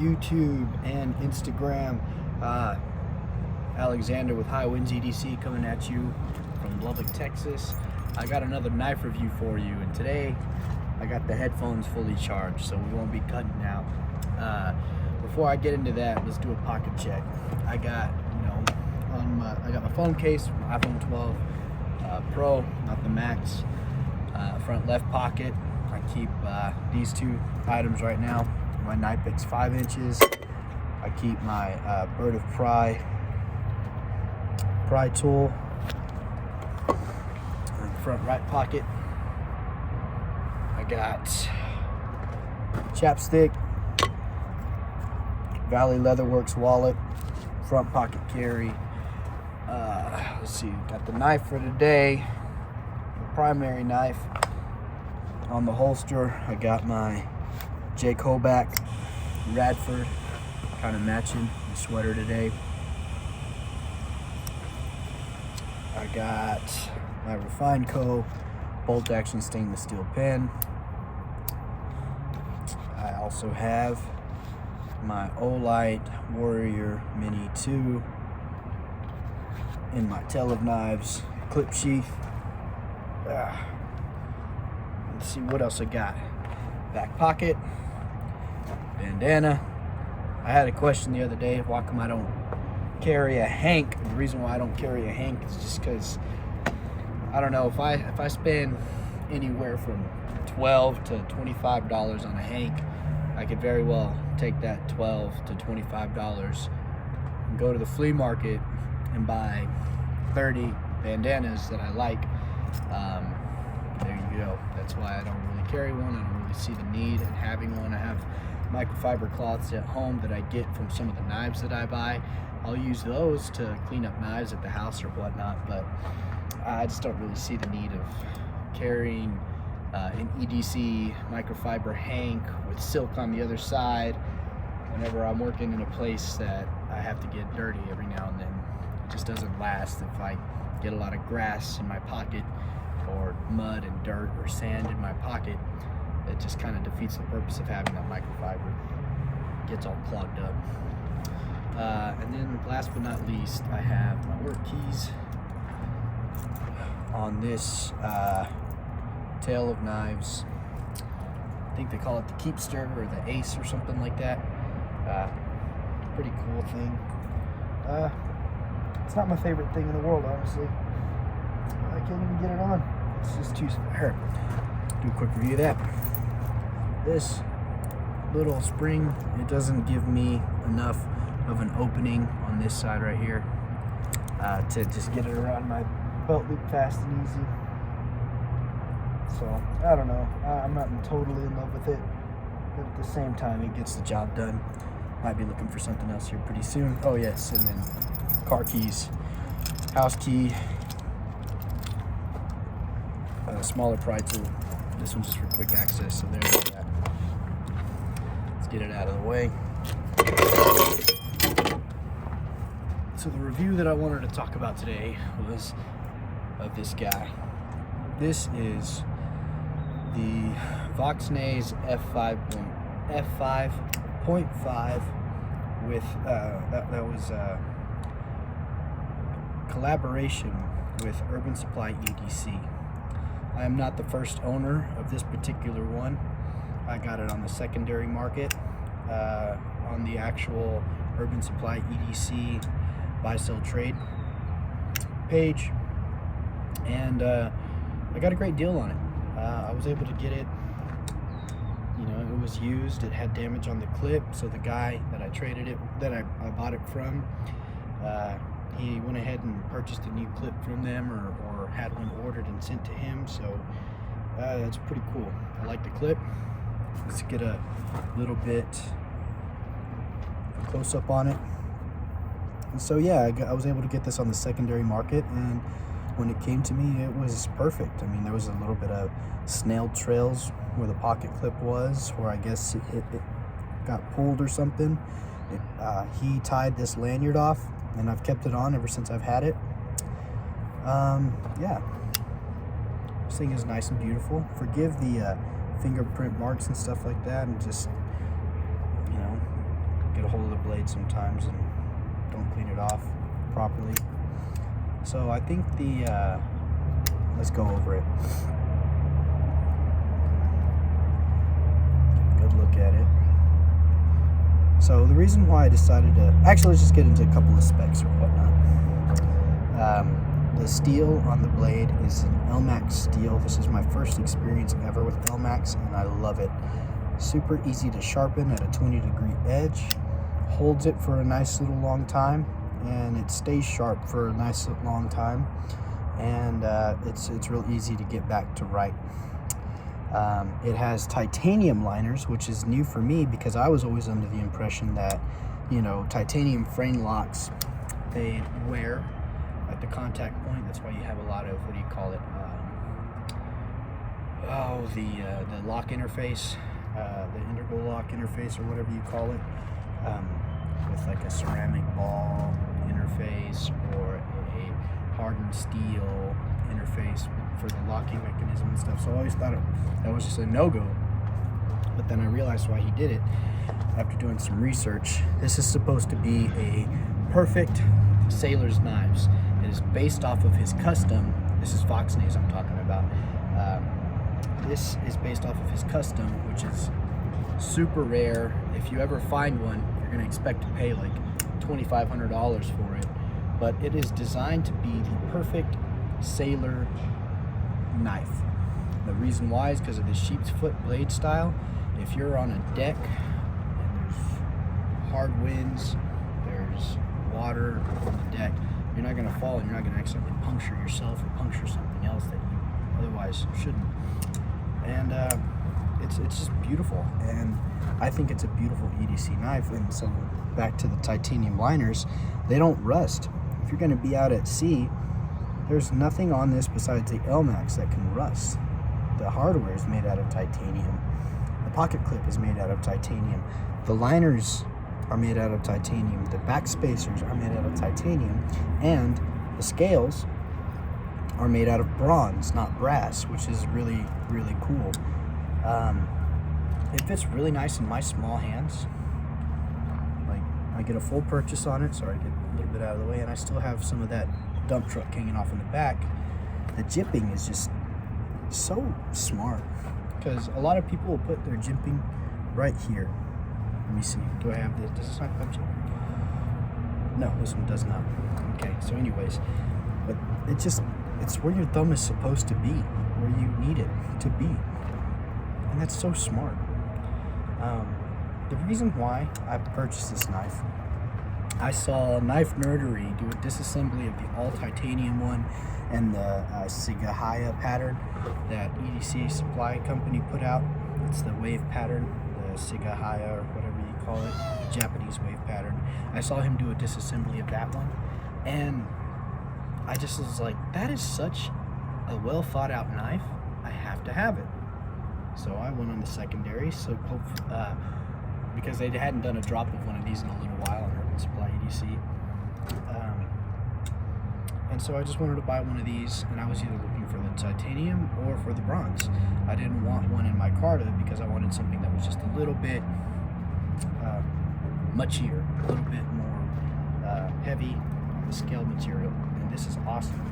YouTube and Instagram. Alexander with High Winds EDC coming at you from Lubbock, Texas. I got another knife review for you, and today I got the headphones fully charged, so we won't be cutting now. Before I get into that, let's do a pocket check. I got, I got my phone case, my iPhone 12 Pro, not the Max. Front left pocket, I keep these two items right now. My knife pick's 5 inches. I keep my bird of pry tool. In the front right pocket, I got chapstick, Valley Leatherworks wallet, front pocket carry. Let's see, got the knife for today, the primary knife. On the holster, I got my Jake Hoback Radford, kind of matching the sweater today. I got my Refined Co. bolt action stainless steel pen. I also have my Olight Warrior Mini 2 in my tail of knives clip sheath. Let's see what else I got. Back pocket, bandana. I had a question the other day, why come I don't carry a hank? The reason why I don't carry a hank is just because, I don't know, if I spend anywhere from $12 to $25 on a hank, I could very well take that $12 to $25 and go to the flea market and buy 30 bandanas that I like. There you go. That's why I don't really carry one. I don't really see the need in having one. I have microfiber cloths at home that I get from some of the knives that I buy. I'll use those to clean up knives at the house or whatnot, but I just don't really see the need of carrying an EDC microfiber hank with silk on the other side whenever I'm working in a place that I have to get dirty every now and then. It just doesn't last. If I get a lot of grass in my pocket or mud and dirt or sand in my pocket, it just kind of defeats the purpose of having that microfiber. It gets all clogged up. And then last but not least, I have my work keys on this tail of knives. I think they call it the Keepster or the Ace or something like that. Pretty cool thing. It's not my favorite thing in the world, honestly. I can't even get it on. It's just too hard. Do a quick review of that. This little spring, it doesn't give me enough of an opening on this side right here to just get it around my belt loop fast and easy. So I don't know, I'm not totally in love with it, but at the same time it gets the job done. Might be looking for something else here pretty soon. Oh yes, and then car keys, house key, a smaller pry tool. This one's just for quick access, so there's that. Let's get it out of the way. So the review that I wanted to talk about today was of this guy. This is the Voxnaes F5.5 with that was a collaboration with Uban Supply EDC. I am not the first owner of this particular one. I got it on the secondary market on the actual Uban Supply EDC buy sell trade page, and I got a great deal on it. I was able to get it, it was used, it had damage on the clip, so the guy that I bought it from, he went ahead and purchased a new clip from them, or had one ordered and sent to him, so that's pretty cool. I like the clip. Let's get a little bit close up on it. And so yeah, I was able to get this on the secondary market, and when it came to me, it was perfect. I mean, there was a little bit of snail trails where the pocket clip was, where I guess it got pulled or something. He tied this lanyard off, and I've kept it on ever since I've had it. Yeah, this thing is nice and beautiful. Forgive the fingerprint marks and stuff like that, and just get a hold of the blade sometimes and don't clean it off properly. So I think let's go over it. Good look at it. So the reason why I decided to, actually let's just get into a couple of specs or whatnot. The steel on the blade is an Elmax steel. This is my first experience ever with Elmax, and I love it. Super easy to sharpen at a 20-degree edge, holds it for a nice little long time, and it stays sharp for a nice long time, and it's real easy to get back to right. It has titanium liners, which is new for me because I was always under the impression that, you know, titanium frame locks, they wear at the contact point. That's why you have a lot of, what do you call it, the lock interface, the integral lock interface, or whatever you call it, with like a ceramic ball interface or a hardened steel interface for the locking mechanism and stuff. So I always thought that was just a no-go, but then I realized why he did it after doing some research. This is supposed to be a perfect sailor's knives. It is based off of his custom. This is Voxnaes I'm talking about. This is based off of his custom, which is super rare. If you ever find one, you're going to expect to pay like $2,500 for it. But it is designed to be the perfect sailor knife. The reason why is because of the sheep's foot blade style. If you're on a deck and there's hard winds, there's water on the deck, you're not going to fall and you're not going to accidentally puncture yourself or puncture something else that you otherwise shouldn't. And it's just beautiful, and I think it's a beautiful EDC knife. And so back to the titanium liners, they don't rust. If you're going to be out at sea, there's nothing on this besides the Elmax that can rust. The hardware is made out of titanium. The pocket clip is made out of titanium. The liners are made out of titanium. The back spacers are made out of titanium. And the scales are made out of bronze, not brass, which is really, really cool. It fits really nice in my small hands. Like, I get a full purchase on it. Sorry, get a little bit out of the way. And I still have some of that dump truck hanging off in the back. The jipping is just so smart, because a lot of people will put their jipping right here. Let me see. Do I have this? Does this not have jipping? No, this one does not. Okay, so anyways, but it's where your thumb is supposed to be, where you need it to be. And that's so smart. The reason why I purchased this knife, I saw Knife Nerdery do a disassembly of the all titanium one and the Sigahaya pattern that EDC Supply company put out. It's the wave pattern, the Sigahaya or whatever you call it, Japanese wave pattern. I saw him do a disassembly of that one, and I just was like, that is such a well thought out knife. I have to have it. So I went on the secondary, so because they hadn't done a drop of one of these in a little while on Urban Supply EDC. And so I just wanted to buy one of these, and I was either looking for the titanium or for the bronze. I didn't want one in my Carta because I wanted something that was just a little bit muchier, a little bit more heavy on the scale material, and this is awesome.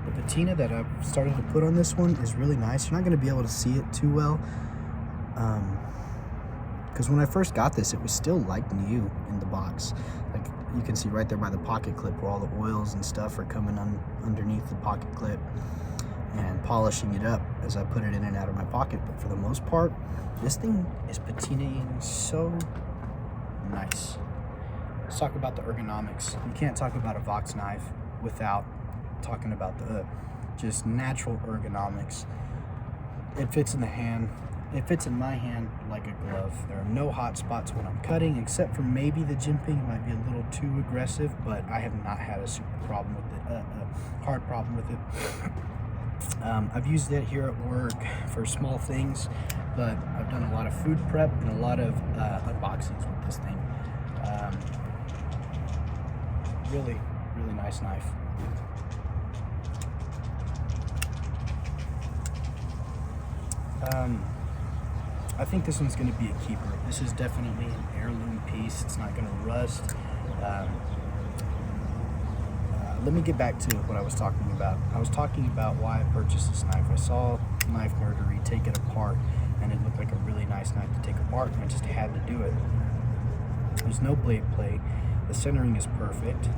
The patina that I've started to put on this one is really nice. You're not going to be able to see it too well, because when I first got this, it was still like new in the box. Like, you can see right there by the pocket clip where all the oils and stuff are coming underneath the pocket clip and polishing it up as I put it in and out of my pocket. But for the most part, this thing is patinaing so nice. Let's talk about the ergonomics. You can't talk about a Vox knife without talking about the just natural ergonomics. It fits in the hand. It fits in my hand like a glove. There are no hot spots when I'm cutting, except for maybe the jimping. It might be a little too aggressive, but I have not had a super problem with it, a hard problem with it. I've used it here at work for small things, but I've done a lot of food prep and a lot of unboxings with this thing. Really, really nice knife. I think this one's going to be a keeper. This is definitely an heirloom piece. It's not going to rust. Let me get back to what I was talking about. I was talking about why I purchased this knife. I saw Knife Nerdery take it apart, and it looked like a really nice knife to take apart, and I just had to do it. There's no blade play. The centering is perfect.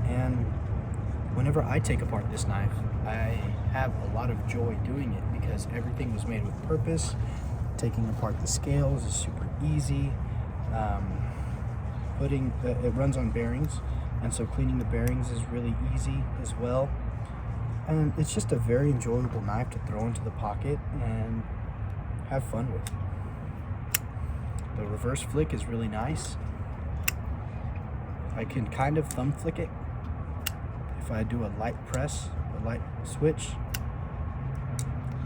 And whenever I take apart this knife, I have a lot of joy doing it because everything was made with purpose. Taking apart the scales is super easy. It runs on bearings, and so cleaning the bearings is really easy as well. And it's just a very enjoyable knife to throw into the pocket and have fun with. The reverse flick is really nice. I can kind of thumb flick it if I do a light press, a light switch,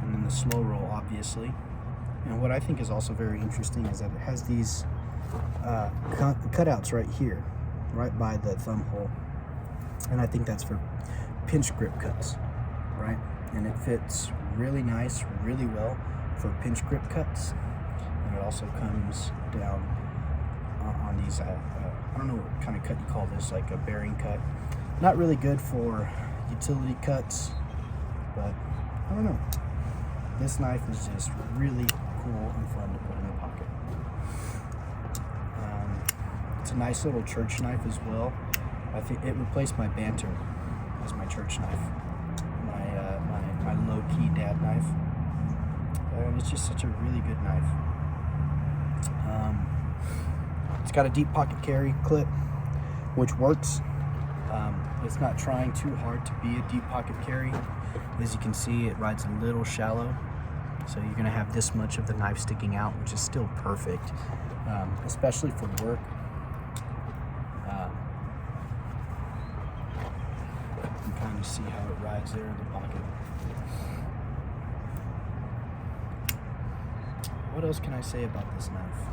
and then the slow roll, obviously. And what I think is also very interesting is that it has these cutouts right here, right by the thumb hole, and I think that's for pinch grip cuts, right? And it fits really nice, really well for pinch grip cuts. And it also comes down on these, I don't know what kind of cut you call this, like a bearing cut. Not really good for utility cuts, but I don't know. This knife is just really cool and fun to put in the pocket. It's a nice little church knife as well. I think it replaced my Banter as my church knife, my low-key dad knife, and it's just such a really good knife. It's got a deep pocket carry clip, which works. It's not trying too hard to be a deep pocket carry. As you can see, it rides a little shallow, so you're going to have this much of the knife sticking out, which is still perfect, especially for work. You can kind of see how it rides there in the pocket. What else can I say about this knife?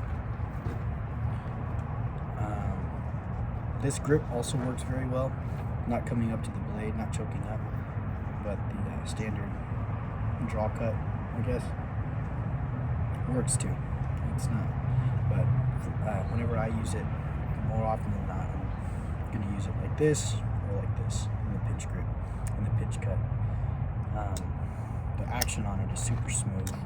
This grip also works very well. Not coming up to the blade, not choking up, but the standard draw cut, I guess, works too. It's not, but whenever I use it, more often than not, I'm going to use it like this or like this in the pinch grip, in the pinch cut. The action on it is super smooth. You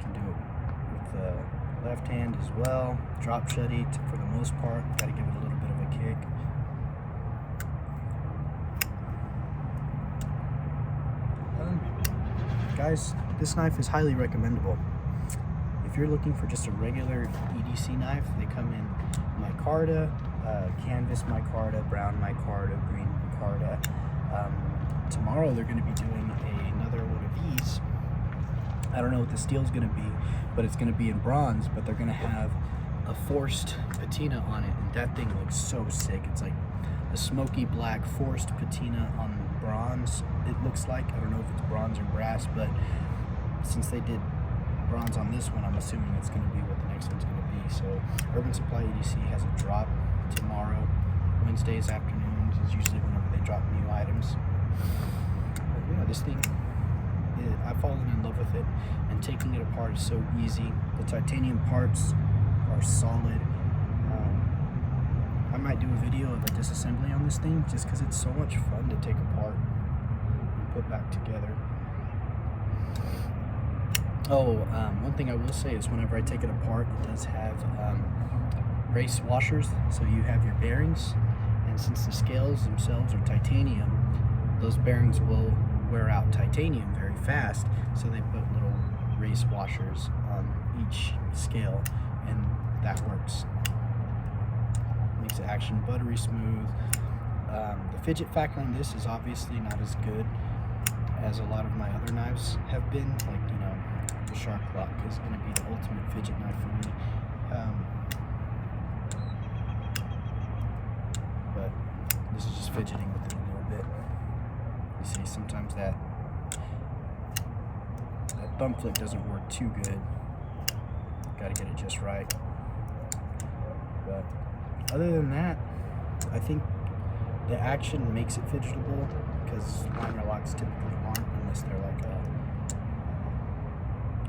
can do it with the left hand as well. Drop shutty for the most part. Got to give it a little bit of a kick. Guys, this knife is highly recommendable. If you're looking for just a regular EDC knife, they come in micarta, canvas micarta, brown micarta, green micarta. Tomorrow they're going to be doing another one of these. I don't know what the steel is going to be, but it's going to be in bronze, but they're going to have a forced patina on it, and that thing looks so sick. It's like a smoky black forced patina on bronze, it looks like. I don't know if it's bronze or brass, but since they did bronze on this one, I'm assuming it's going to be what the next one's going to be. So Uban Supply EDC has a drop tomorrow. Wednesdays afternoons is usually whenever they drop new items. But yeah, this thing, I've fallen in love with it, and taking it apart is so easy. The titanium parts are solid. I might do a video of a disassembly on this thing just because it's so much fun to take apart and put back together. One thing I will say is whenever I take it apart, it does have race washers, so you have your bearings, and since the scales themselves are titanium, those bearings will wear out titanium very fast, so they put little race washers on each scale, and that works. Makes the action buttery smooth. The fidget factor on this is obviously not as good as a lot of my other knives have been. Like, you know, the Shark Lock is going to be the ultimate fidget knife for me. But this is just fidgeting with it a little bit. You see, sometimes that thumb flick doesn't work too good. Got to get it just right. But other than that, I think the action makes it fidgetable because liner locks typically aren't unless they're like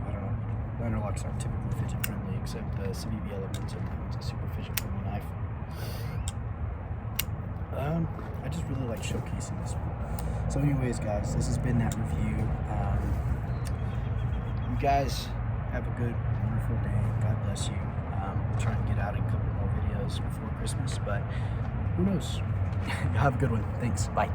I don't know. Liner locks aren't typically fidget friendly, except the CVV Elements and a super fidget friendly knife. I just really like showcasing this one. So anyways, guys, this has been that review. You guys have a good, wonderful day. God bless you. We'll try and get out a couple more videos before Christmas, but who knows? Have a good one. Thanks. Bye.